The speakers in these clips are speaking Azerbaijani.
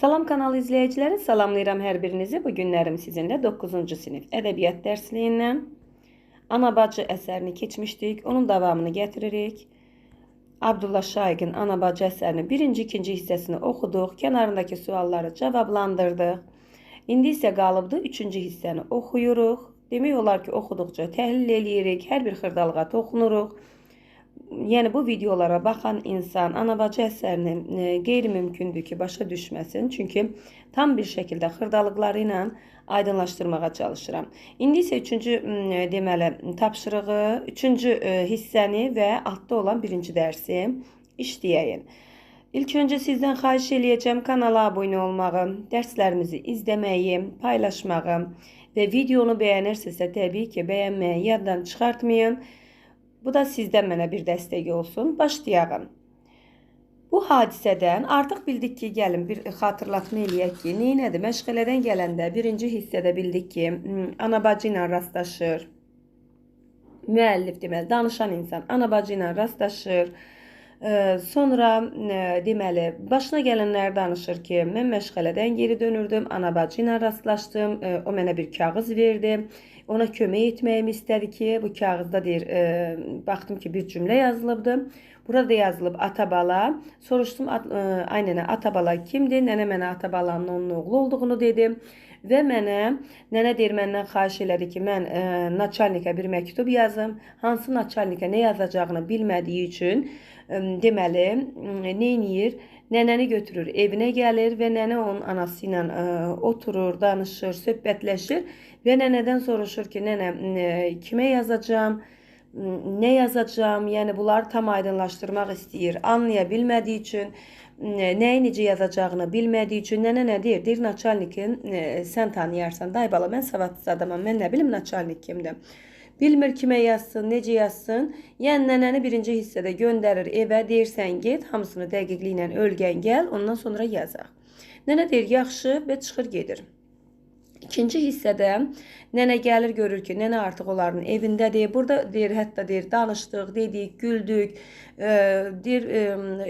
Salam kanalı izləyiciləri, salamlayıram hər birinizi. Bu günlərim sizinlə 9-cu sinif ədəbiyyat dərsliyindən Ana bacı əsərini keçmişdik. Onun davamını gətiririk. Abdullah Şaiqin Ana bacı əsərinin 1-ci, 2-ci hissəsini oxuduq. Kənarındakı sualları cavablandırdıq. İndi isə qalıbdı 3-cü hissəni oxuyuruq. Demək olar ki, oxuduqca təhlil eləyirik, hər bir xırdalığa toxunuruq. Yəni bu videolara baxan insan ana bacı əsərini qeyri-mümkündür ki, başa düşməsin. Çünki tam bir şəkildə xırdalıqları ilə aydınlaşdırmağa çalışıram. İndi isə 3-cü deməli tapşırığı, 3-cü hissəni və altda olan 1-ci dərsi işləyəyin. İlk öncə sizdən xahiş eləyəcəm kanala abunə olmağı, dərslərimizi izləməyi, paylaşmağı və videonu bəyənirsinizsə təbii ki, bəyənməyi yaddan çıxartmayın. Bu da sizdən mənə bir dəstək olsun. Başlayalım. Bu hadisədən artıq bildik ki, gəlin bir xatırlatma eləyək ki, neynədir? Məşğələdən gələndə 1-ci hissədə bildik ki, ana bacı ilə rastlaşır. Müəllif deməli, danışan insan ana bacı ilə rastlaşır. Sonra deməli, başına gələnlər danışır ki, mən məşğələdən geri dönürdüm, ana bacı ilə rastlaşdım, o mənə bir kağız verdi. Ona kömək etməyimi istədi ki, bu kağızda deyir, baxdım ki, bir cümlə yazılıbdı. Burada yazılıb Atabala. Soruşdum, ay nənə, Atabala kimdir? Nənə mənə Atabalanın onun oğlu olduğunu dedim. Və nənə deyir, məndən xahiş elədi ki, mən naçalnikə bir məktub yazım. Hansı naçalnikə nə yazacağını bilmədiyi üçün, deməli, neyniyir? Nənəni götürür, evinə gəlir və nənə onun anası ilə oturur, danışır, söhbətləşir və nənədən soruşur ki, nənə kimə yazacağım, nə yazacağım, yəni bunları tam aydınlaşdırmaq istəyir, anlaya bilmədiyi üçün, nəyi necə yazacağını bilmədiyi üçün, nənə nə deyir? Deyir, naçalnikin sən tanıyarsan, day bala, mən savadsız adamam, mən nə bilim naçalnik kimdir. Bilmir kimə yazsın, necə yazsın. Yəni nənəni 1-ci hissədə göndərir evə, deyirsən get, hamısını dəqiqliklə ölgən gəl, ondan sonra yazaq. Nənə deyir, yaxşı və çıxır gedir. 2-ci hissədə nənə gəlir, görür ki, nənə artıq onların evindədir. Burada deyir, hətta deyir, danışdıq, dedik, güldük, deyir,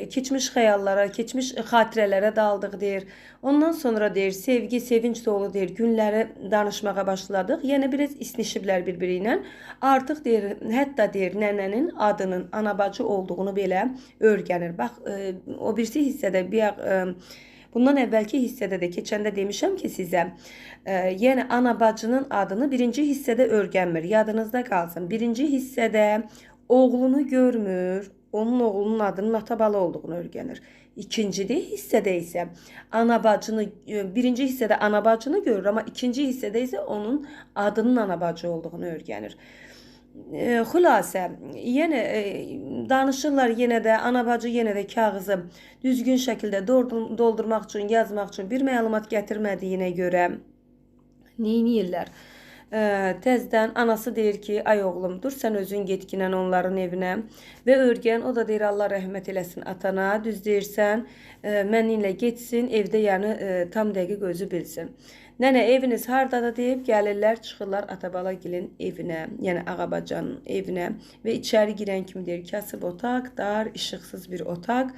keçmiş xəyallara, keçmiş xatirələrə daldıq, deyir. Ondan sonra deyir, sevgi, sevinç dolu deyir, günləri danışmağa başladıq. Yəni biraz isnişiblər bir-biri ilə. Artıq deyir, hətta deyir, nənənin adının anabacı olduğunu belə öyrənir. Bax, o birisi hissədə bundan əvvəlki hissədə də keçəndə demişəm ki sizə, yəni ana bacının adını 1-ci hissədə öyrənmir. Yadınızda qalsın. 1-ci hissədə oğlunu görmür, onun oğlunun adının Atabala olduğunu öyrənir. 2-ci hissədə isə ana bacını, 1-ci hissədə ana bacını görür, amma 2-ci hissədə isə onun adının ana bacı olduğunu öyrənir. Xülasə, yenə danışırlar, yenə də ana bacı yenə də kağızı düzgün şəkildə doldurmaq üçün, yazmaq üçün bir məlumat gətirmədiyinə görə neyniyirlər? Təzdən anası deyir ki, ay oğlum, dur sən özün getkinən onların evinə və öyrən, o da deyir, Allah rəhmət eləsin atana, düz deyirsən, mənimlə getsin, evdə yəni tam dəqiq özü bilsin. Nənə eviniz hardadır deyib gəlirlər, çıxırlar Atabalagilin evinə, yəni Ağabacanın evinə və içəri girən kimi deyir, kasıb otaq, dar, işıqsız bir otaq,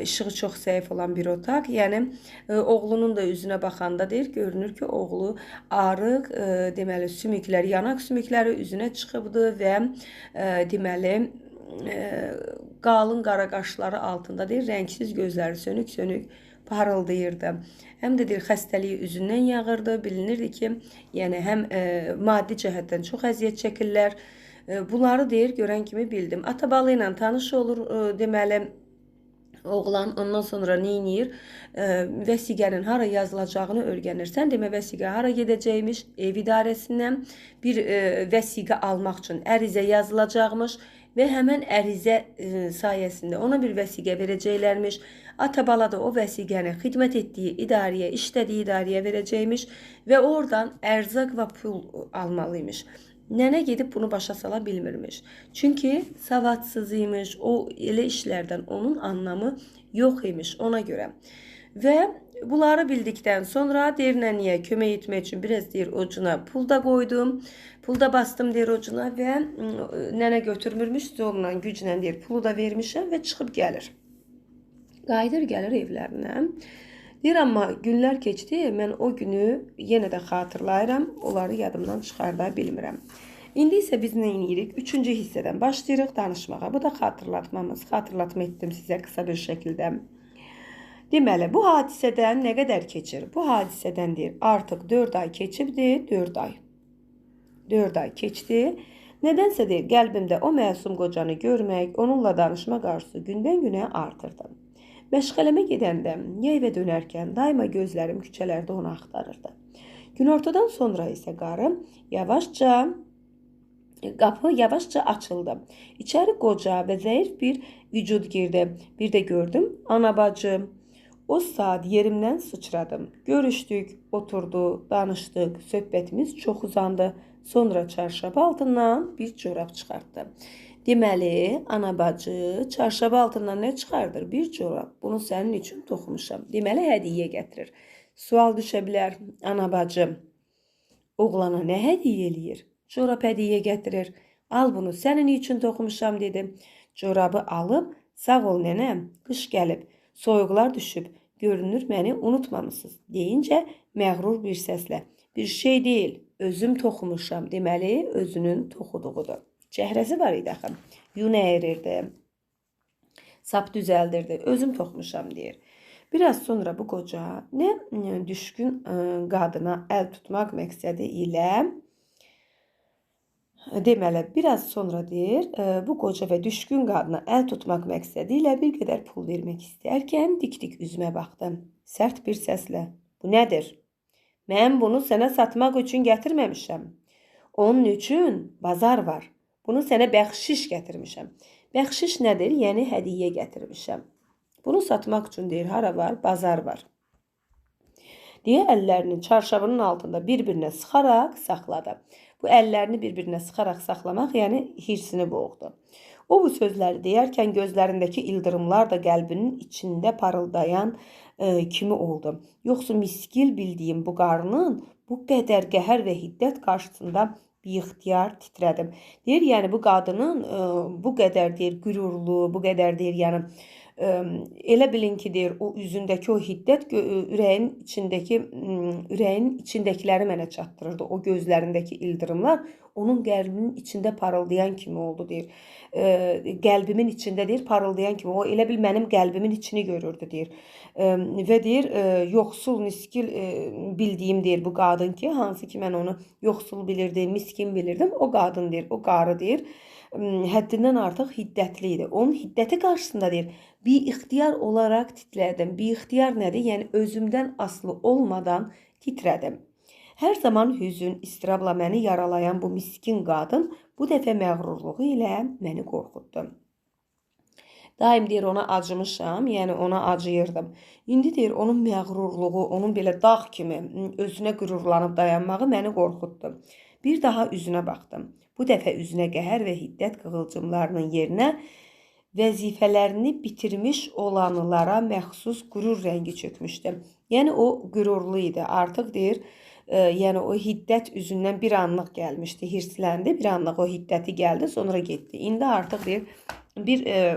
işığı çox zəif olan bir otaq. Yəni oğlunun da üzünə baxanda deyir, görünür ki, oğlu arıq, deməli sümükləri, yanaq sümükləri üzünə çıxıbdı və deməli qalın qara qaşları altında deyir, rəngsiz gözləri sönük-sönük parıldayırdı. Həm də deyir, xəstəliyi üzündən yağırdı. Bilinirdi ki, yəni həm maddi cəhətdən çox əziyyət çəkirlər. Bunları deyir, görən kimi bildim. Atabala ilə tanış olur, deməli, oğlan ondan sonra neyniyir? Vəsiqənin hara yazılacağını öyrənir. Sən demə vəsiqə hara gedəcəkmiş? Ev idarəsindən bir vəsiqə almaq üçün ərizə yazılacaqmış və həmən ərizə sayəsində ona bir vəsiqə verəcəklərmiş. Atabala da o vəsiqəni xidmət etdiyi idarəyə, işlədiyi idarəyə verəcəkmiş və oradan ərzaq və pul almalıymış. Nənə gedib bunu başa sala bilmirmiş. Çünki savadsız imiş, o elə işlərdən onun anlamı yox imiş ona görə. Və bunları bildikdən sonra deyir, nənəyə kömək etmək üçün biraz deyir, ocuna pul da qoydum. Pul da bastım deyir ocuna və nənə götürmürmüş, zorla, güclə deyir, pulu da vermişəm və çıxıb gəlir. Qayıdır, gəlir evlərinə. Deyir, amma günlər keçdi, mən o günü yenə də xatırlayıram, onları yadımdan çıxarda bilmirəm. İndi isə biz nə edirik? Üçüncü hissədən başlayırıq danışmağa. Bu da xatırlatmamız. Xatırlatma etdim sizə qısa bir şəkildə. Deməli, bu hadisədən nə qədər keçir? Bu hadisədən deyir, artıq 4 ay keçibdir, 4 ay. 4 ay keçdi. Nədənsə deyir, qəlbimdə o məsum qocanı görmək, onunla danışmaq arzusu gündən-günə artırdı. Məşğələmə gedəndə, evə dönərkən daima gözlərim küçələrdə onu axtarırdı. Günortadan sonra isə qapı yavaşca açıldı. İçəri qoca və zəif bir vücud girdi. Bir də gördüm, ana bacı. O saat yerimdən sıçradım. Görüşdük, oturdu, danışdıq, söhbətimiz çox uzandı. Sonra çarşaf altından bir corab çıxartdı. Deməli, ana bacı çarşaf altından nə çıxardır? Bir corab. Bunu sənin üçün toxumuşam. Deməli, hədiyyə gətirir. Sual düşə bilər, ana bacı oğlana nə hədiyyə eləyir? Corab hədiyyə gətirir. Al bunu, sənin üçün toxumuşam dedi. Corabı alıb, sağ ol nənə, qış gəlib, soyuqlar düşüb, görünür məni unutmamışsınız deyincə məğrur bir səslə. Bir şey deyil, özüm toxumuşam. Deməli, özünün toxuduğudur. Çəhrəsi var idi axı. Yun əyirirdi. Sap düzəldirdi. Özüm toxumuşam deyir. Biraz sonra bu qoca nə düşkün qadına əl tutmaq məqsədi ilə deməli, biraz sonra deyir, bu qoca və düşkün qadına əl tutmaq məqsədi ilə bir qədər pul vermək istərkən dik-dik üzümə baxdı. Sərt bir səslə, bu nədir? Mən bunu sənə satmaq üçün gətirməmişəm. Onun üçün bazar var. Bunu sənə bəxşiş gətirmişəm. Bəxşiş nədir? Yəni hədiyyə gətirmişəm. Bunu satmaq üçün deyir, hara var? Bazar var. Deyə əllərini çarşafının altında bir-birinə sıxaraq saxladı. Bu əllərini bir-birinə sıxaraq saxlamaq, yəni hirsini boğdu. O bu sözləri deyərkən gözlərindəki ildırımlar da qəlbinin içində parıldayan kimi oldu. Yoxsa miskil bildiyim bu qarının bu qədər qəhər və hiddət qarşısında biixtiyar titrədim. Deyir, yəni bu qadının bu qədər deyir qürurlu, bu qədər deyir, yəni elə bilin ki deyir o üzündəki o hiddət ürəyin içindəkiləri mənə çatdırırdı. O gözlərindəki ildırımlar onun qəlbinin içində parıldayan kimi oldu deyir. Qəlbimin içində deyir parıldayan kimi. O elə bil mənim qəlbimin içini görürdü deyir. Və deyir yoxsul, miskil bildiyim deyir bu qadın ki, hansı ki mən onu yoxsul bilirdim, miskin bilirdim. O qadın deyir, o qarı deyir həddindən artıq hiddətli idi. Onun hiddəti qarşısında deyir biixtiyar olaraq titrədim. Biixtiyar nədir? Yəni özümdən asılı olmadan titrədim. Hər zaman hüzün, istirabla məni yaralayan bu miskin qadın bu dəfə məğrurluğu ilə məni qorxutdu. Daim deyir ona acımışam, yəni ona acıyırdım. İndi deyir onun məğrurluğu, onun belə dağ kimi özünə qürurlanıb dayanmağı məni qorxutdu. Bir daha üzünə baxdım. Bu dəfə üzünə qəhər və hiddət qığılcımlarının yerinə vəzifələrini bitirmiş olanlara məxsus qürur rəngi çökmüşdü. Yəni o qürurlu idi. Artıq deyir, yəni o hiddət üzündən bir anlıq gəlmişdi, hirsləndi, bir anlıq o hiddəti gəldi, sonra getdi. İndi artıq deyir,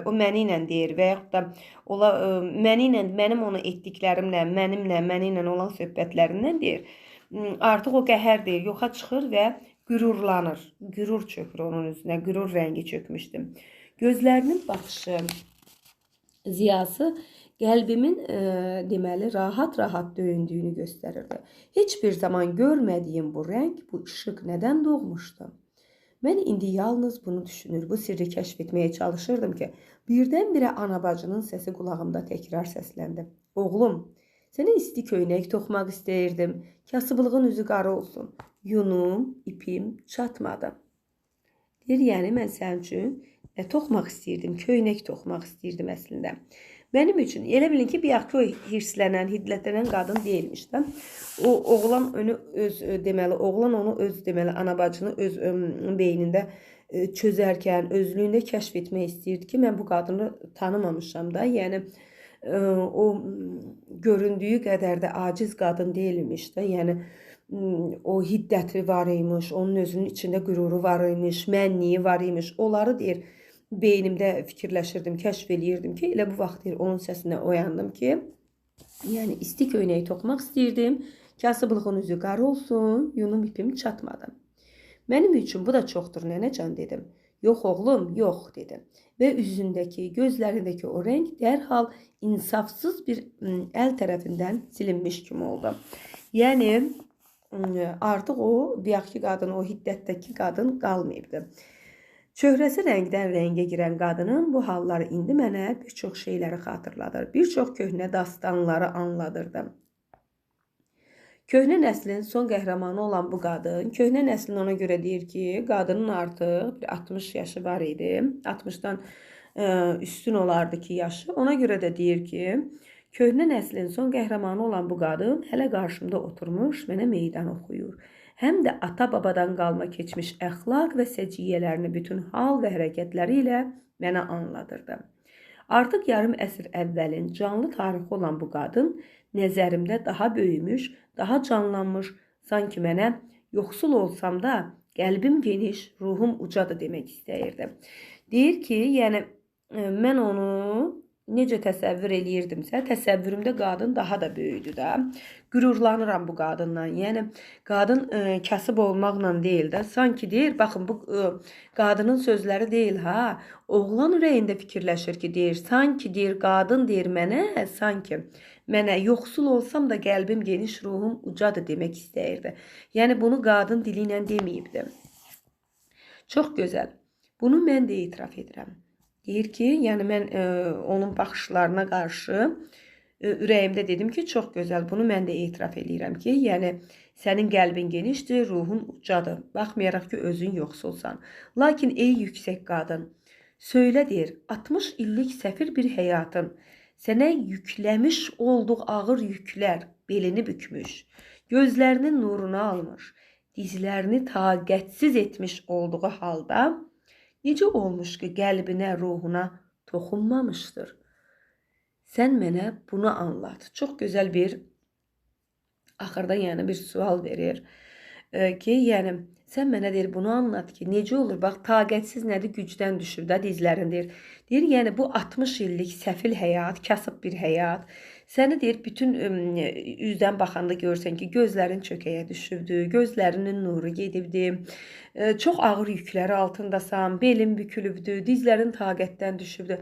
o məni ilə deyir və yaxud da məni ilə, mənim ona etdiklərimlə, məni ilə olan söhbətlərindən deyir, artıq o qəhər deyir, yoxa çıxır və qürurlanır. Qürur çökür onun üzünə, qürur rəngi çökmüşdü. Gözlərinin baxışı, ziyası qəlbimin deməli rahat-rahat döyündüyünü göstərirdi. Heç bir zaman görmədiyim bu rəng, bu işıq nədən doğmuşdu? Mən indi yalnız bunu düşünür, bu sirri kəşf etməyə çalışırdım ki, birdən-birə ana bacının səsi qulağımda təkrar səsləndi. Oğlum, sənə isti köynək toxumaq istəyirdim, kasıblığın üzü qara olsun. Yunum, ipim çatmadı. Deyir, yəni mən sənin üçün toxumaq istəyirdim, köynək toxumaq istəyirdim əslində. Mənim üçün, elə bilin ki, bir axı hirslənən, hiddətlənən qadın deyilmiş də. O oğlan onu öz ana bacını öz beynində çözərkən, özlüyündə kəşf etmək istəyirdi ki, mən bu qadını tanımamışam da. Yəni o göründüyü qədər də aciz qadın deyilmiş də. Yəni o hiddəti var imiş, onun özünün içində qüruru var imiş, mənliyi var imiş. Onları deyir, beynimdə fikirləşirdim, kəşf eləyirdim ki, elə bu vaxt deyir, onun səsinə oyandım ki, Yəni isti köynəyi toxumaq istəyirdim. Kasıblığın üzü qara olsun, yunum ipim çatmadı. Mənim üçün bu da çoxdur nənəcan dedim. Yox oğlum, yox dedim. Və üzündəki, gözlərindəki o rəng dərhal insafsız bir əl tərəfindən silinmiş kimi oldu. Yəni artıq o bayaqki qadın, o hiddətdəki qadın qalmayıbdı. Çöhrəsi rəngdən rəngə girən qadının bu halları indi mənə bir çox şeyləri xatırladır. Bir çox köhnə dastanları anladırdı. Köhnə nəslin son qəhrəmanı olan bu qadın, köhnə nəslin ona görə deyir ki, qadının artıq bir 60 yaşı var idi. 60-dan üstün olardı ki yaşı. Ona görə də deyir ki, köhnə nəslin son qəhrəmanı olan bu qadın hələ qarşımda oturmuş, mənə meydan oxuyur. Həm də ata-babadan qalma keçmiş əxlaq və səciyyələrini bütün hal və hərəkətləri ilə mənə anladırdı. Artıq yarım əsr əvvəlin canlı tarixi olan bu qadın nəzərimdə daha böyümüş, daha canlanmış, sanki mənə yoxsul olsam da qəlbim geniş, ruhum ucadır demək istəyirdi. Deyir ki, yəni mən onu necə təsəvvür eləyirdimsə, təsəvvürümdə qadın daha da böyüdü də. Qürurlanıram bu qadından. Yəni qadın kasıb olmaqla deyil də, sanki deyir, baxın bu qadının sözləri deyil ha. Oğlan ürəyində fikirləşir ki, deyir, sanki deyir qadın deyir mənə, sanki mənə yoxsul olsam da qəlbim geniş, ruhum ucadır demək istəyirdi. Yəni bunu qadın dili ilə deməyibdi. Çox gözəl. Bunu mən də etiraf edirəm. Deyir ki, yəni mən onun baxışlarına qarşı ürəyimdə dedim ki, çox gözəl. Bunu mən də etiraf edirəm ki, yəni sənin qəlbin genişdir, ruhun ucadır. Baxmayaraq ki, özün yoxsulsan. Lakin ey yüksək qadın, söylə deyir, 60 illik səfir bir həyatın sənə yükləmiş olduq ağır yüklər belini bükmüş, gözlərinin nurunu almış, dizlərini taqətsiz etmiş olduğu halda necə olmuş ki, qəlbinə, ruhuna toxunmamışdır? Sən mənə bunu anlat. Çox gözəl bir, axırda yəni bir sual verir ki, yəni sən mənə deyir bunu anlat ki, necə olur? Bax, taqətsiz nədir? Gücdən düşür də dizlərin deyir. Deyir, yəni bu 60 illik səfil həyat, kasıb bir həyat, səni deyir, bütün üzdən baxanda görsən ki, gözlərin çökəyə düşübdü, gözlərinin nuru gedibdi, çox ağır yükləri altındasan, belin bükülübdü, dizlərin taqətdən düşübdü.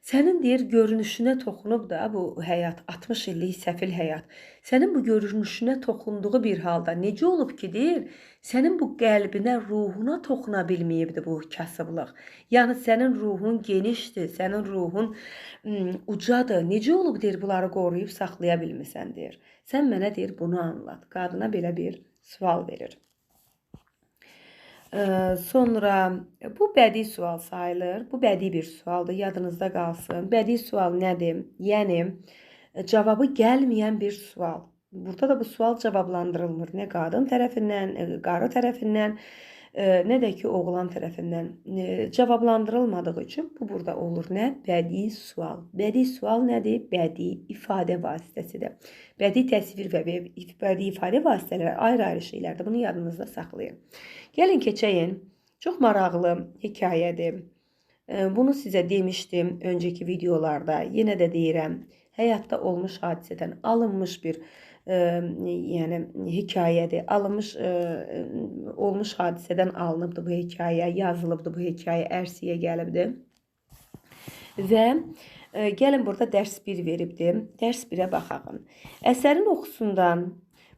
Sənin deyir, görünüşünə toxunub da bu həyat, 60 illik səfil həyat, sənin bu görünüşünə toxunduğu bir halda necə olub ki, deyir, sənin bu qəlbinə, ruhuna toxuna bilməyibdi bu kasıblıq. Yəni, sənin ruhun genişdir, sənin ruhun ucadır. Necə olub, deyir, bunları qoruyub saxlaya bilmirsən, deyir. Sən mənə, deyir, bunu anlat. Qadına belə bir sual verir. Sonra bu bədii sual sayılır. Bu bədii bir sualdır. Yadınızda qalsın. Bədii sual nədir? Yəni cavabı gəlməyən bir sual. Burada da bu sual cavablandırılmır. Nə qadın tərəfindən, qarı tərəfindən, nə də ki oğlan tərəfindən cavablandırılmadığı üçün bu burada olur. Nə? Bədii sual. Bədii sual nədir? Bədii ifadə vasitəsidir. Bədii təsvir və bədii ifadə vasitələri ayrı-ayrı şeylərdir. Bunu yadınızda saxlayın. Gəlin keçəyin. Çox maraqlı hekayədir. Bunu sizə demişdim öncəki videolarda. Yenə də deyirəm. Həyatda olmuş hadisədən alınmış bir yəni hekayədir. Olmuş hadisədən alınıbdır bu hekayə, yazılıbdır bu hekayə, ərsiyə gəlibdir. Və gəlin burada dərs 1 veribdim. Dərs 1-ə baxaq. Əsərin oxusundan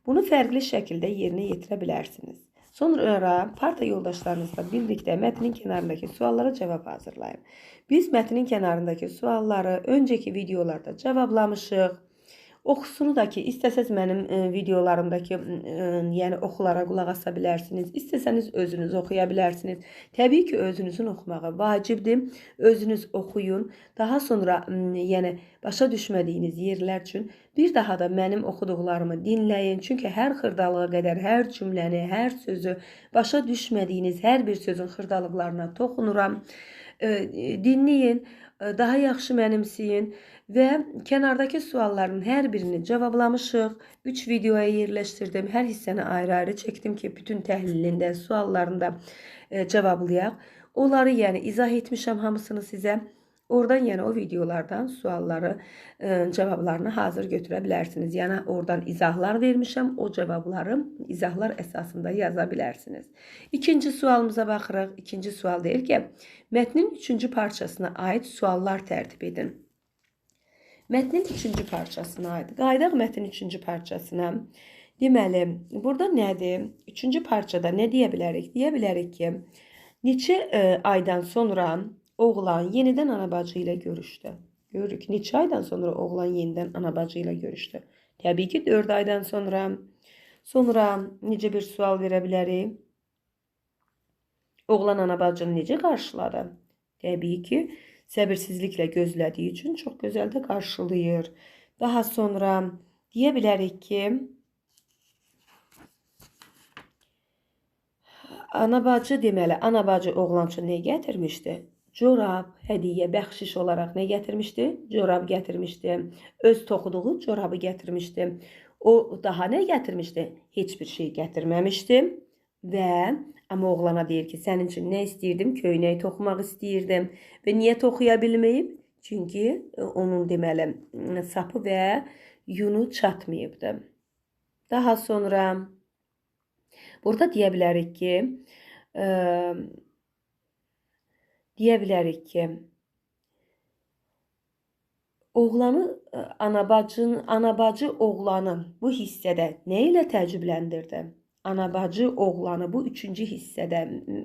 bunu fərqli şəkildə yerinə yetirə bilərsiniz. Sonra parta yoldaşlarınızla birlikdə mətnin kənarındakı suallara cavab hazırlayın. Biz mətnin kənarındakı sualları öncəki videolarda cavablamışıq. Oxusunu da ki, istəsəz mənim videolarımdakı yəni oxulara qulaq asa bilərsiniz. İstəsəniz özünüz oxuya bilərsiniz. Təbii ki, özünüzün oxumağı vacibdir. Özünüz oxuyun. Daha sonra yəni başa düşmədiyiniz yerlər üçün bir daha da mənim oxuduqlarımı dinləyin. Çünki hər xırdalığa qədər hər cümləni, hər sözü, başa düşmədiyiniz hər bir sözün xırdalıqlarına toxunuram. Dinləyin, daha yaxşı mənimsiyin. Və kənardakı sualların hər birini cavablamışıq. 3 videoya yerləşdirdim. Hər hissəni ayrı-ayrı çəkdim ki, bütün təhlilində, suallarında cavablayaq. Onları yəni izah etmişəm hamısını sizə. Oradan yəni o videolardan sualları, cavablarını hazır götürə bilərsiniz. Yəni oradan izahlar vermişəm, o cavabları izahlar əsasında yaza bilərsiniz. İkinci sualımıza baxırıq. İkinci sual deyir ki, mətnin 3-cü parçasına aid suallar tərtib edin. Mətnin 3-cü parçasına aid. Qaydaq mətnin 3-cü parçasına. Deməli, burada nədir? 3-cü parçada nə deyə bilərik? Deyə bilərik ki, neçə aydan sonra oğlan yenidən anabacı ilə görüşdü. Görürük, neçə aydan sonra oğlan yenidən anabacı ilə görüşdü. Təbii ki, 4 aydan sonra. Sonra necə bir sual verə bilərik? Oğlan anabacını necə qarşıladı? Təbii ki, səbirsizliklə gözlədiyi üçün çox gözəl də qarşılayır. Daha sonra deyə bilərik ki, anabacı deməli, anabacı oğlan üçün nə gətirmişdi? Corab, hədiyyə, bəxşiş olaraq nə gətirmişdi? Corab gətirmişdi. Öz toxuduğu corabı gətirmişdi. O daha nə gətirmişdi? Heç bir şey gətirməmişdi. Və amma oğlana deyir ki, sənin üçün nə istəyirdim? Köynək toxumaq istəyirdim. Və niyə toxuya bilməyib? Çünki onun deməli sapı və yunu çatmayıbdı. Daha sonra burada deyə bilərik ki, oğlanı anabacı oğlanı bu hissədə nə ilə təəccübləndirdi? Anabacı oğlanı bu 3-cü hissədə,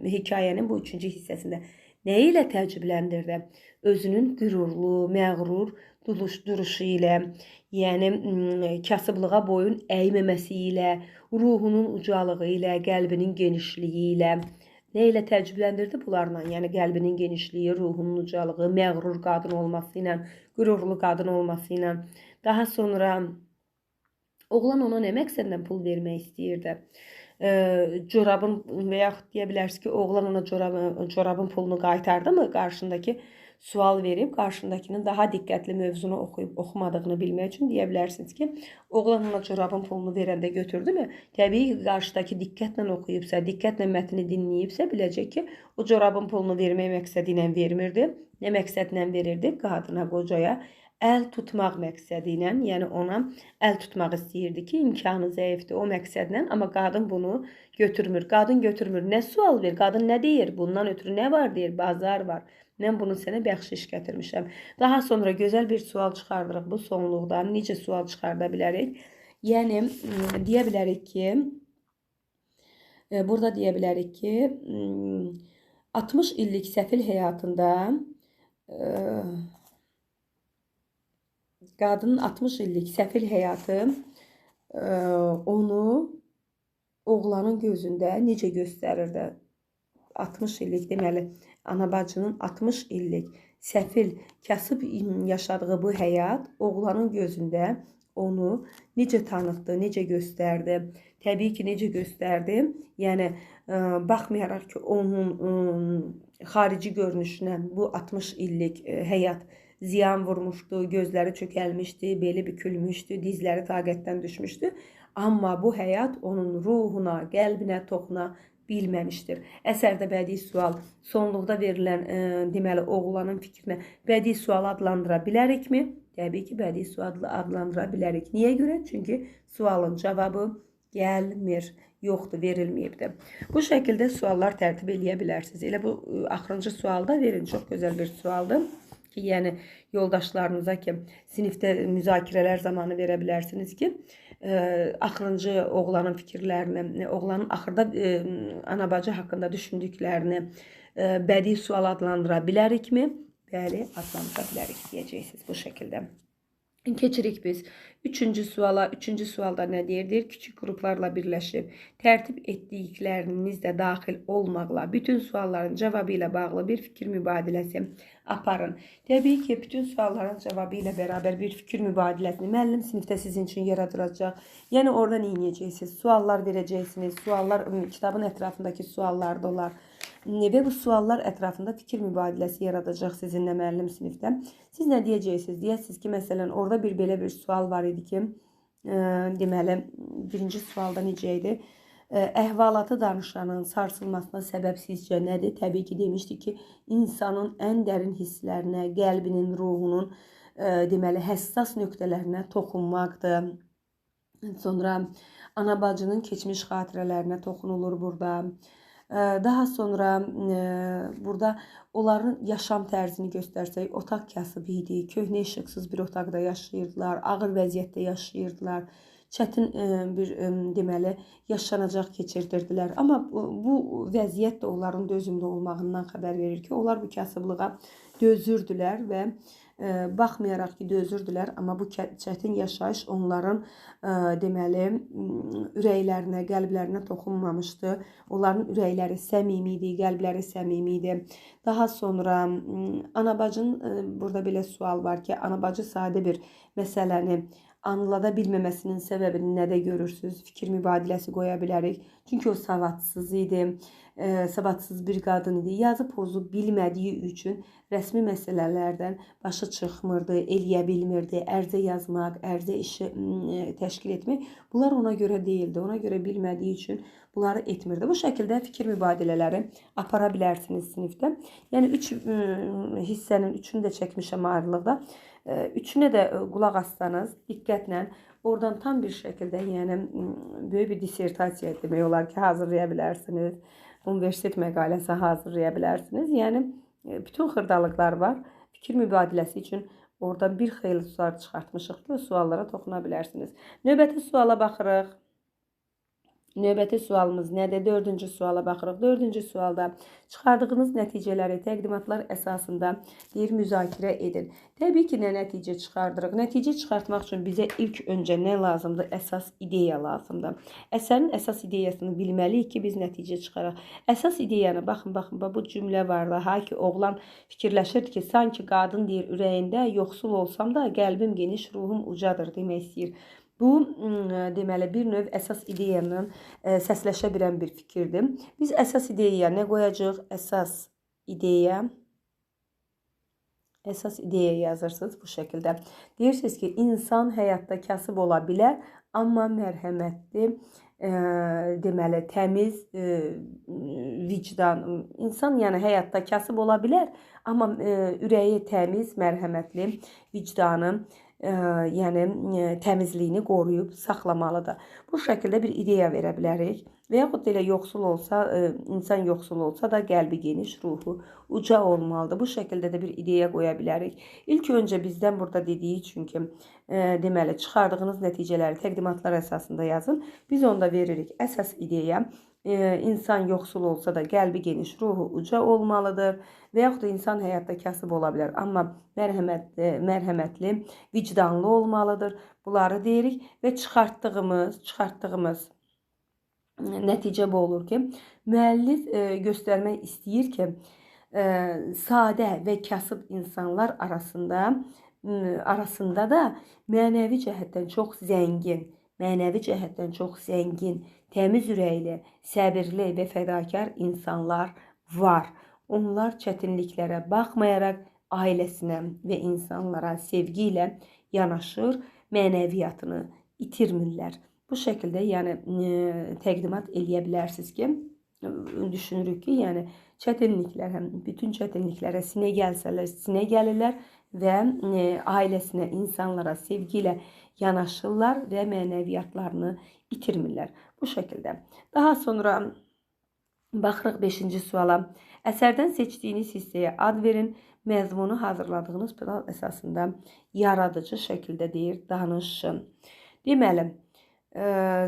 hekayənin bu 3-cü hissəsində nə ilə təəccübləndirdi? Özünün qürurlu, məğrur duruşu ilə, yəni kasıblığa boyun əyməməsi ilə, ruhunun ucalığı ilə, qəlbinin genişliyi ilə. Nə ilə təəccübləndirdi bunlarla? Yəni qəlbinin genişliyi, ruhunun ucalığı, məğrur qadın olması ilə, qürurlu qadın olması ilə. Daha sonra oğlan ona nə məqsədlə pul vermək istəyirdi? Corabın və yaxud deyə bilərsiniz ki, oğlan ona corabın pulunu qaytardı mı? Qarşındakı sual verib, qarşındakının daha diqqətli mövzunu oxuyub oxumadığını bilmək üçün deyə bilərsiniz ki, oğlan ona corabın pulunu verəndə götürdü mü? Təbii ki, qarşıdakı diqqətlə oxuyubsa, diqqətlə mətni dinləyibsə, biləcək ki, o corabın pulunu vermək məqsədi ilə vermirdi. Nə məqsədlə verirdi? Qadına, qocaya əl tutmaq məqsədi ilə, yəni ona əl tutmaq istəyirdi ki, imkanı zəifdir o məqsədlə, amma qadın bunu götürmür. Qadın götürmür. Nə sual ver? Qadın nə deyir? Bundan ötürü nə var deyir? Bazar var. Mən bunu sənə bəxşiş gətirmişəm. Daha sonra gözəl bir sual çıxardırıq bu sonluqdan. Necə sual çıxarda bilərik? Yəni, deyə bilərik ki, burada deyə bilərik ki, 60 illik səfil həyatında qadının 60 illik səfil həyatı onu oğlanın gözündə necə göstərirdi? 60 illik deməli, anabacının 60 illik səfil, kasıb yaşadığı bu həyat oğlanın gözündə onu necə tanıtdı, necə göstərdi? Təbii ki, necə göstərdi? Yəni, baxmayaraq ki, onun xarici görünüşünə bu 60 illik həyat ziyan vurmuşdu, gözləri çökəlmişdi, beli bükülmüşdü, dizləri taqətdən düşmüşdü. Amma bu həyat onun ruhuna, qəlbinə toxuna bilməmişdir. Əsərdə bədii sual, sonluqda verilən deməli oğlanın fikrinə bədii sual adlandıra bilərikmi? Təbii ki, bədii sual adlandıra bilərik. Niyə görə? Çünki sualın cavabı gəlmir, yoxdur, verilməyibdir. Bu şəkildə suallar tərtib eləyə bilərsiniz. Elə bu axırıncı sualda verin. Çox gözəl bir sualdır ki, yəni yoldaşlarınıza ki, sinifdə müzakirələr zamanı verə bilərsiniz ki, axırıncı oğlanın fikirlərini, oğlanın axırda anabacı haqqında düşündüklərini bədii sual adlandıra bilərikmi? Bəli, adlandıra bilərik deyəcəksiniz bu şəkildə. Keçirik biz 3-cü suala. 3-cü sualda nə deyir? Deyir, kiçik qruplarla birləşib tərtib etdikləriniz də daxil olmaqla bütün sualların cavabı ilə bağlı bir fikir mübadiləsi aparın. Təbii ki, bütün sualların cavabı ilə bərabər bir fikir mübadiləsini müəllim sinifdə sizin üçün yaradılacaq. Yəni, orada nə edəcəksiniz? Suallar verəcəksiniz. Suallar kitabın ətrafındakı suallar da olar. Və bu suallar ətrafında fikir mübadiləsi yaradacaq sizinlə müəllim sinifdə. Siz nə deyəcəksiniz? Deyəsiniz ki, məsələn, orada belə bir sual var idi ki, deməli, birinci sualda necə idi? Əhvalatı danışanın sarsılmasına səbəb sizcə nədir? Təbii ki, demişdik ki, insanın ən dərin hisslərinə, qəlbinin, ruhunun deməli həssas nöqtələrinə toxunmaqdır. Sonra ana bacının keçmiş xatirələrinə toxunulur burada. Daha sonra burada onların yaşam tərzini göstərsək, otaq kasıbı idi, köhnə işıqsız bir otaqda yaşayırdılar, ağır vəziyyətdə yaşayırdılar, çətin bir deməli yaşanacaq keçirdirdilər. Amma bu vəziyyət də onların dözümlü olmağından xəbər verir ki, onlar bu kasıblığa dözürdülər və baxmayaraq ki, dözürdülər, amma bu çətin yaşayış onların deməli ürəklərinə, qəlblərinə toxunmamışdı. Onların ürəkləri səmimi idi, qəlbləri səmimi idi. Daha sonra anabacının burada belə sual var ki, anabacı sadə bir məsələni anlada bilməməsinin səbəbini nədə görürsünüz? Fikir mübadiləsi qoya bilərik. Çünki o savadsız idi, savadsız bir qadın idi. Yazı pozu bilmədiyi üçün rəsmi məsələlərdən başı çıxmırdı, eləyə bilmirdi. Ərizə yazmaq, ərizə işi təşkil etmək. Bunlar ona görə deyildi. Ona görə bilmədiyi üçün bunları etmirdi. Bu şəkildə fikir mübadilələri apara bilərsiniz sinifdə. Yəni 3 hissənin 3-ünü də çəkmişəm ayrılıqda. Üçünə də qulaq assanız, diqqətlə oradan tam bir şəkildə, yəni böyük bir dissertasiya demək olar ki, hazırlaya bilərsiniz. Universitet məqaləsi hazırlaya bilərsiniz. Yəni bütün xırdalıqlar var. Fikir mübadiləsi üçün oradan bir xeyli sual çıxartmışıq ki, o suallara toxuna bilərsiniz. Növbəti suala baxırıq. Növbəti sualımız nədir? 4-cü suala baxırıq. 4-cü sualda çıxardığınız nəticələri təqdimatlar əsasında deyir, müzakirə edin. Təbii ki, nə nəticə çıxardırıq? Nəticə çıxartmaq üçün bizə ilk öncə nə lazımdır? Əsas ideya lazımdır. Əsərin əsas ideyasını bilməliyik ki, biz nəticə çıxaraq. Əsas ideyanı, baxın, bu cümlə var da, ha ki, oğlan fikirləşirdi ki, sanki qadın deyir, ürəyində yoxsul olsam da qəlbim geniş, ruhum ucadır demək istəyir. Bu, deməli, bir növ əsas ideyanın səsləşə bilən bir fikirdir. Biz əsas ideyaya nə qoyacaq? Əsas ideya yazırsınız bu şəkildə. Deyirsiniz ki, insan həyatda kasıb ola bilər, amma mərhəmətli, deməli, təmiz vicdan. İnsan yəni həyatda kasıb ola bilər, amma ürəyi təmiz, mərhəmətli, vicdanı, yəni təmizliyini qoruyub saxlamalıdır. Bu şəkildə bir ideya verə bilərik. Və yaxud da elə yoxsul olsa, insan yoxsul olsa da qəlbi geniş, ruhu uca olmalıdır. Bu şəkildə də bir ideya qoya bilərik. İlk öncə bizdən burada dediyi üçün ki, deməli, çıxardığınız nəticələri təqdimatlar əsasında yazın. Biz onda veririk əsas ideya. İnsan yoxsul olsa da qəlbi geniş, ruhu uca olmalıdır. Və yaxud da insan həyatda kasıb ola bilər, amma mərhəmətli, vicdanlı olmalıdır. Bunları deyirik və çıxartdığımız nəticə bu olur ki, müəllif göstərmək istəyir ki, sadə və kasıb insanlar arasında da mənəvi cəhətdən çox zəngin, təmiz ürəkli, səbirli və fədakar insanlar var. Onlar çətinliklərə baxmayaraq ailəsinə və insanlara sevgi ilə yanaşır, mənəviyyatını itirmirlər. Bu şəkildə yəni təqdimat eləyə bilərsiniz ki, düşünürük ki, yəni çətinliklər, bütün çətinliklərə sinə gəlsələr, sinə gəlirlər və ailəsinə, insanlara sevgi ilə yanaşırlar və mənəviyyatlarını itirmirlər. Bu şəkildə. Daha sonra baxırıq 5-ci suala. Əsərdən seçdiyiniz hissəyə ad verin. Məzmunu hazırladığınız plan əsasında yaradıcı şəkildə deyir, danışın. Deməli,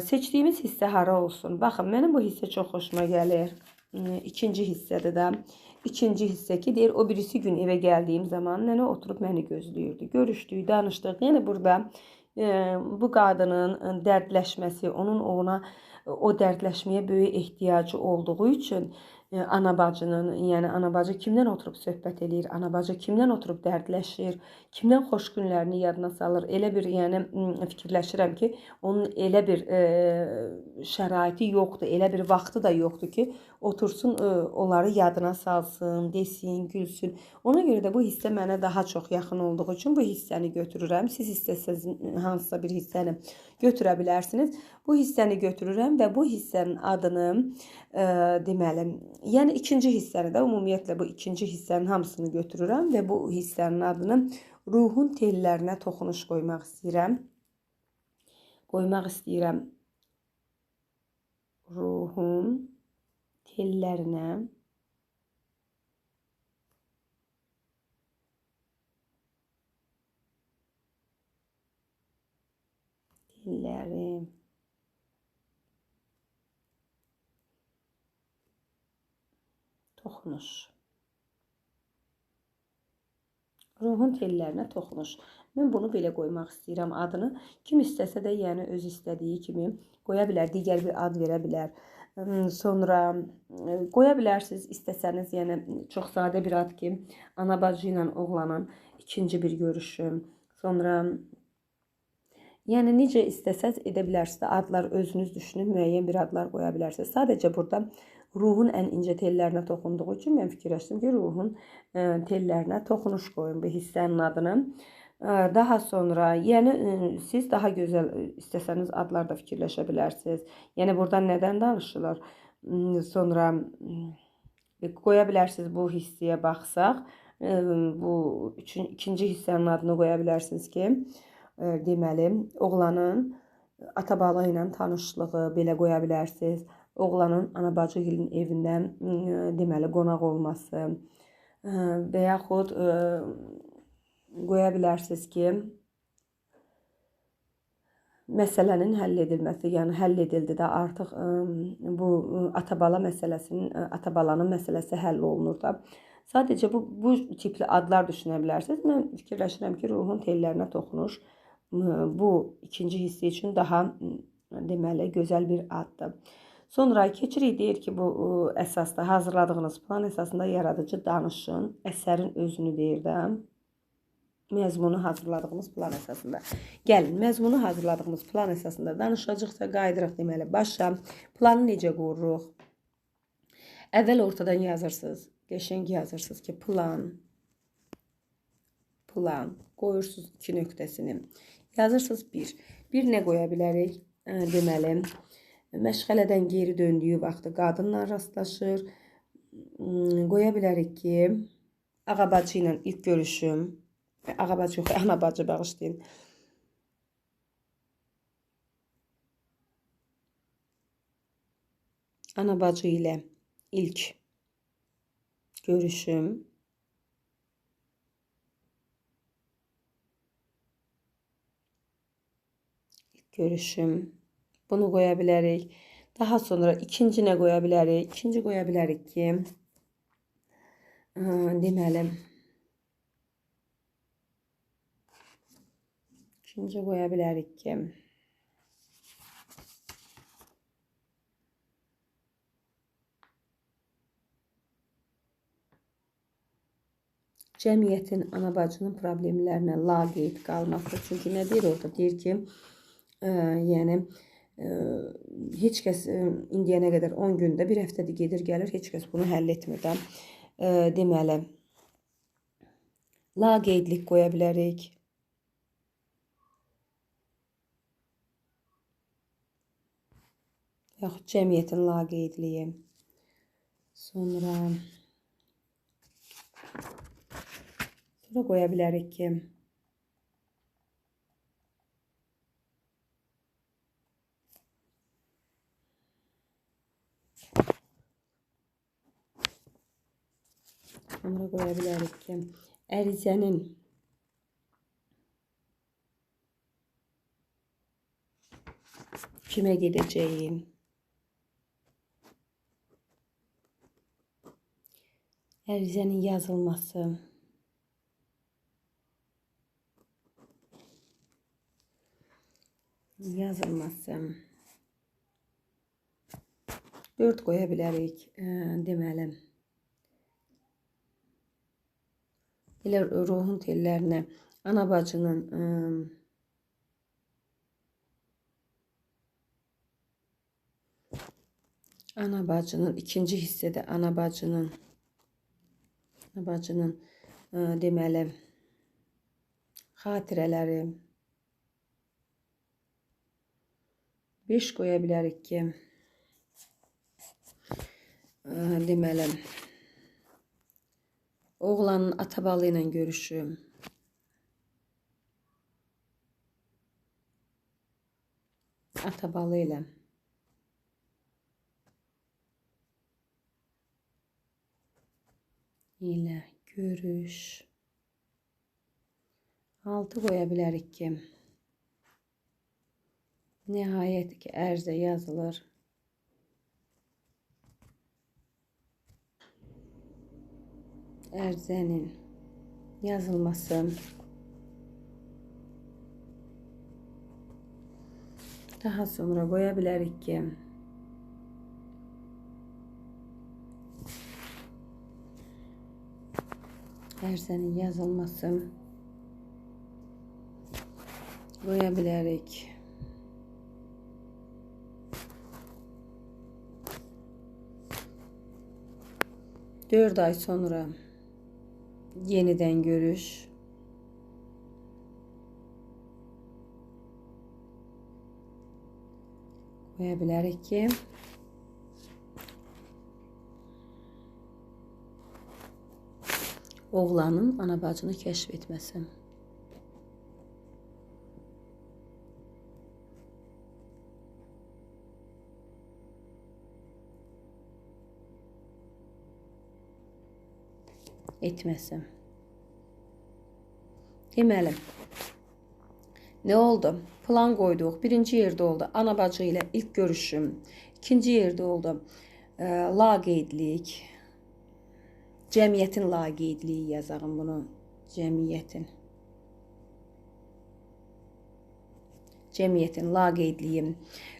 seçdiyimiz hissə hara olsun? Baxın, mənim bu hissə çox xoşuma gəlir. İkinci hissədir də. İkinci hissə ki, deyir, o birisi gün evə gəldiyim zaman nənə oturub məni gözləyirdi. Görüşdük, danışdıq. Yəni burada bu qadının dərdləşməsi, onun ona o dərdləşməyə böyük ehtiyacı olduğu üçün ana bacının, yəni ana bacı kimdən oturub söhbət eləyir, ana bacı kimdən oturub dərdləşir, kimdən xoş günlərini yadına salır. Elə bir, yəni fikirləşirəm ki, onun elə bir şəraiti yoxdur, elə bir vaxtı da yoxdur ki, otursun onları yadına salsın, desin, gülsün. Ona görə də bu hissə mənə daha çox yaxın olduğu üçün bu hissəni götürürəm. Siz istəsəz hansısa bir hissəni götürə bilərsiniz. Bu hissəni götürürəm və bu hissənin adını deməli, yəni ikinci hissəni də ümumiyyətlə bu ikinci hissənin hamısını götürürəm və bu hissənin adını ruhun tellərinə toxunuş qoymaq istəyirəm. Ruhun tellərinə toxunuş. Ruhun tellərinə toxunuş. Mən bunu belə qoymaq istəyirəm adını. Kim istəsə də, yəni öz istədiyi kimi qoya bilər, digər bir ad verə bilər. Sonra qoya bilərsiniz istəsəniz, yəni çox sadə bir ad ki, ana bacı ilə oğlanın ikinci bir görüşü. Sonra yəni necə istəsəz edə bilərsiniz. Adlar özünüz düşünün, müəyyən bir adlar qoya bilərsiniz. Sadəcə burada ruhun ən incə tellərinə toxunduğu üçün mən fikirləşdim ki, ruhun tellərinə toxunuş qoyun bu hissənin adını. Daha sonra, yəni siz daha gözəl istəsəniz adlar da fikirləşə bilərsiniz. Yəni buradan nədən danışılır? Sonra qoya bilərsiniz bu hissəyə baxsaq. Bu ikinci hissənin adını qoya bilərsiniz ki, deməli, oğlanın ata-bala ilə tanışlığı belə qoya bilərsiniz. Oğlanın ana-bacının evindən deməli qonaq olması və yaxud qoya bilərsiniz ki, məsələnin həll edilməsi, yəni həll edildi də artıq bu ata-bala məsələsinin, ata-balanın məsələsi həll olunur da. Sadəcə bu tipli adlar düşünə bilərsiniz. Mən fikirləşirəm ki, ruhun tellərinə toxunuş bu ikinci hissi üçün daha deməli gözəl bir addır. Sonra keçirik, deyir ki, bu əsasda hazırladığınız plan əsasında yaradıcı danışın. Əsərin özünü deyir də. Məzmunu hazırladığımız plan əsasında. Gəlin, məzmunu hazırladığımız plan əsasında danışacaqsa qaydırıq deməli başa. Planı necə qururuq? Əvvəl ortadan yazırsınız. Qəşəng yazırsınız ki, plan. Qoyursunuz 2 nöqtəsini. Yazırsınız 1. Bir nə qoya bilərik? Deməli, məşğələdən geri döndüyü vaxtı qadınla rastlaşır. Qoya bilərik ki, ağabacı ilə ilk görüşüm. Ağabacı yox, anabacı bağışlayın. Anabacı ilə ilk görüşüm. Bunu qoya bilərik. Daha sonra ikinci nə qoya bilərik? İkinci qoya bilərik ki, deməli, ikinci qoya bilərik ki, cəmiyyətin ana-bacının problemlərinə laqeyd qalması. Çünki nə deyir orada? Deyir ki, yəni heç kəs indiyənə qədər 10 gündə, bir həftədə gedir gəlir, heç kəs bunu həll etmir də. Deməli, laqeydlik qoya bilərik. Yaxud cəmiyyətin laqeydliyi. Sonra qoya bilərik ki, ərizənin kimə gedəcəyi, ərizənin yazılması, 4 qoya bilərik. Deməli. Elə ruhun tellərinə ana bacının ikinci hissədə ana bacının deməli xatirələri 5 qoya bilərik ki, deməli oğlanın atabalı ilə görüşü, atabalı ilə görüş 6 qoya bilərik ki, nəhayət ki ərzə yazılır. Ərzənin yazılması daha sonra qoya bilərik ki, ərzənin yazılması qoya bilərik 4 ay sonra yenidən görüş, qoya bilərik ki, oğlanın ana bacını kəşf etməsi. Deməli, nə oldu? Plan qoyduq. Birinci yerdə oldu ana bacı ilə ilk görüşüm. İkinci yerdə oldu laqeydlik. Cəmiyyətin laqeydliyi yazarım bunu. Cəmiyyətin laqeydliyi.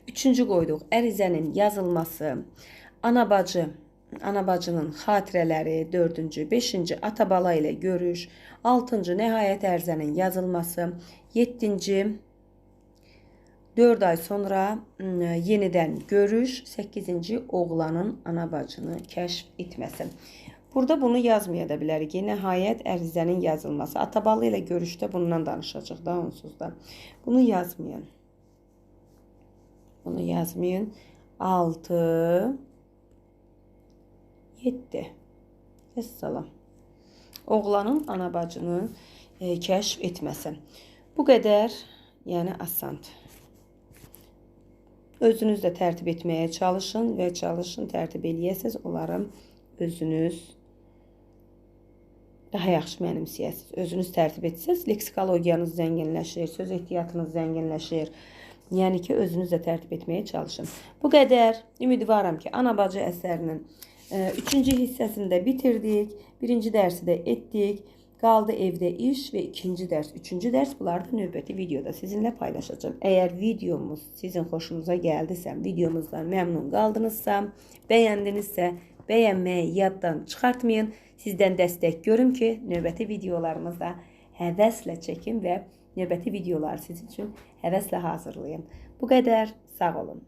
Üçüncü qoyduq ərizənin yazılması. Ana bacının xatirələri 4-cü, 5-ci atabala ilə görüş, 6-cı nəhayət ərizənin yazılması, 7-ci 4 ay sonra yenidən görüş, 8-ci oğlanın ana bacını kəşf etməsi. Burada bunu yazmaya da bilərik ki, nəhayət ərizənin yazılması. Atabalı ilə görüşdə bundan danışacaq da onsuz da. Bunu yazmayın. 6 7. Əssalam. Oğlanın ana bacını kəşf etməsi. Bu qədər, yəni asandır. Özünüz də tərtib etməyə çalışın və tərtib eləyəsiniz. Onları özünüz daha yaxşı mənimsəyəsiniz. Özünüz tərtib etsəniz, leksikologiyanız zənginləşir, söz ehtiyatınız zənginləşir. Yəni ki, özünüz də tərtib etməyə çalışın. Bu qədər. Ümidvaram ki, ana bacı əsərinin 3-cü hissəsində bitirdik. 1-ci dərsi də etdik. Qaldı evdə iş və 2-ci dərs, 3-cü dərs. Bunları da növbəti videoda sizinlə paylaşacağım. Əgər videomuz sizin xoşunuza gəldisə, videomuzdan məmnun qaldınızsa, bəyəndinizsə, bəyənməyi yaddan çıxartmayın. Sizdən dəstək görüm ki, növbəti videolarımızda həvəslə çəkin və növbəti videoları sizin üçün həvəslə hazırlayın. Bu qədər. Sağ olun.